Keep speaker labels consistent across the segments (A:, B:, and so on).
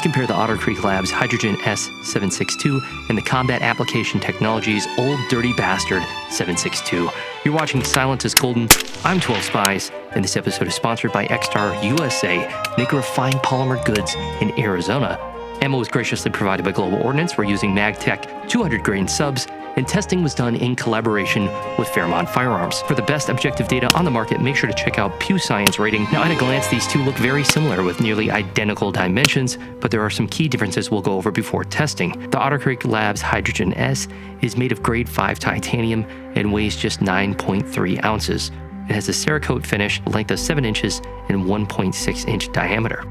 A: compare the Otter Creek Labs Hydrogen S762 and the Combat Application Technologies Old Dirty Bastard 762. You're watching Silence is Golden. I'm 12 Spies, and this episode is sponsored by Xstar USA, maker of fine polymer goods in Arizona. Ammo was graciously provided by Global Ordnance. We're using MagTech 200 grain subs, and testing was done in collaboration with Fairmont Firearms. For the best objective data on the market, make sure to check out Pew Science rating. Now, at a glance, these two look very similar with nearly identical dimensions, but there are some key differences we'll go over before testing. The Otter Creek Labs Hydrogen S is made of grade 5 titanium and weighs just 9.3 ounces. It has a Cerakote finish, length of 7 inches, and 1.6 inch diameter.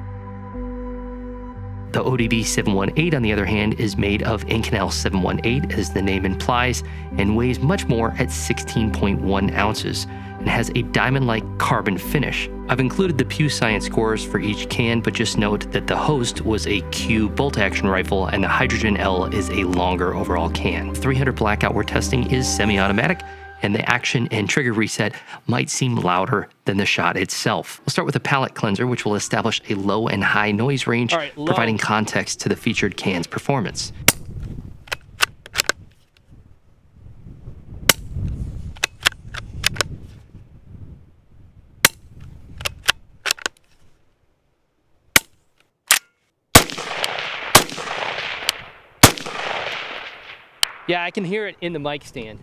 A: The ODB 718, on the other hand, is made of Inconel 718, as the name implies, and weighs much more at 16.1 ounces, and has a diamond-like carbon finish. I've included the Pew Science scores for each can, but just note that the Host was a Q bolt-action rifle, and the Hydrogen L is a longer overall can. 300 blackout we're testing is semi-automatic, and the action and trigger reset might seem louder than the shot itself. We'll start with a palate cleanser, which will establish a low and high noise range, providing context to the featured can's performance.
B: Yeah, I can hear it in the mic stand.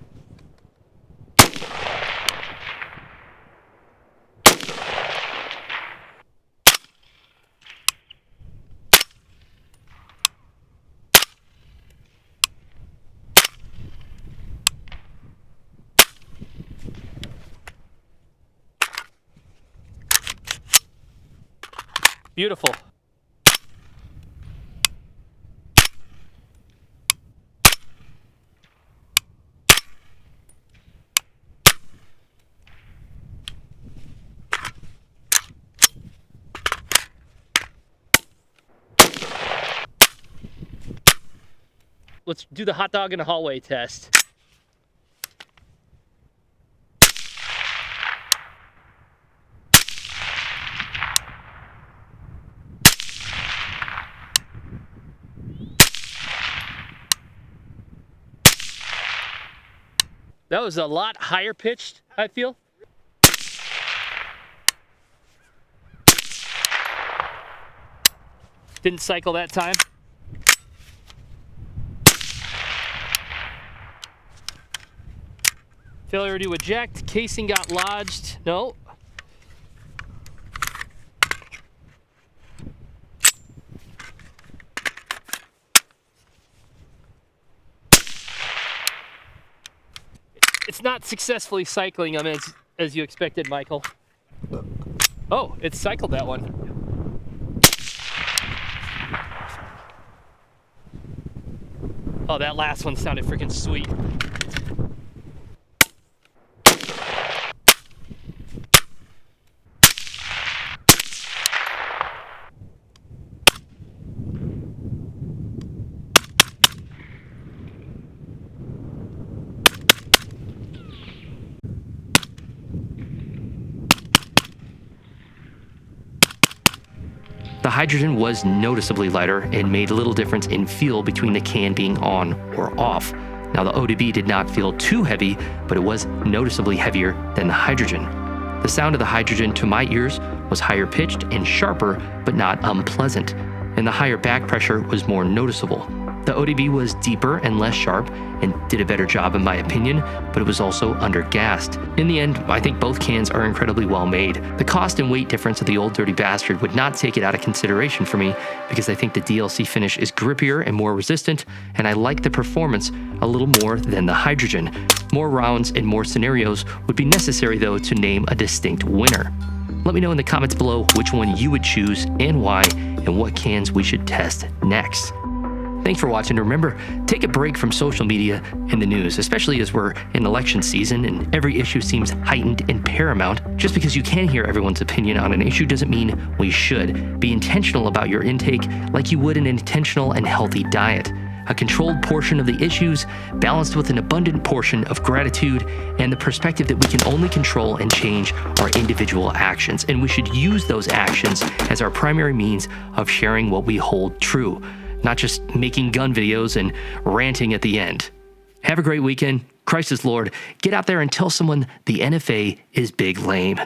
B: Beautiful. Let's do the hot dog in the hallway test. That was a lot higher pitched, I feel. Didn't cycle that time. Failure to eject, casing got lodged. No. It's not successfully cycling them as you expected, Michael. Oh, it cycled that one. Oh, that last one sounded freaking sweet.
A: The hydrogen was noticeably lighter and made little difference in feel between the can being on or off. Now, the ODB did not feel too heavy, but it was noticeably heavier than the hydrogen. The sound of the hydrogen to my ears was higher pitched and sharper, but not unpleasant, and the higher back pressure was more noticeable. The ODB was deeper and less sharp and did a better job in my opinion, but it was also undergassed. In the end, I think both cans are incredibly well made. The cost and weight difference of the Old Dirty Bastard would not take it out of consideration for me because I think the DLC finish is grippier and more resistant, and I like the performance a little more than the hydrogen. More rounds and more scenarios would be necessary though to name a distinct winner. Let me know in the comments below which one you would choose and why, and what cans we should test next. Thanks for watching. Remember, take a break from social media and the news, especially as we're in election season and every issue seems heightened and paramount. Just because you can hear everyone's opinion on an issue doesn't mean we should. Be intentional about your intake like you would an intentional and healthy diet. a controlled portion of the issues balanced with an abundant portion of gratitude and the perspective that we can only control and change our individual actions, and we should use those actions as our primary means of sharing what we hold true, not just making gun videos and ranting at the end. Have a great weekend. Christ is Lord. Get out there and tell someone the NFA is big lame.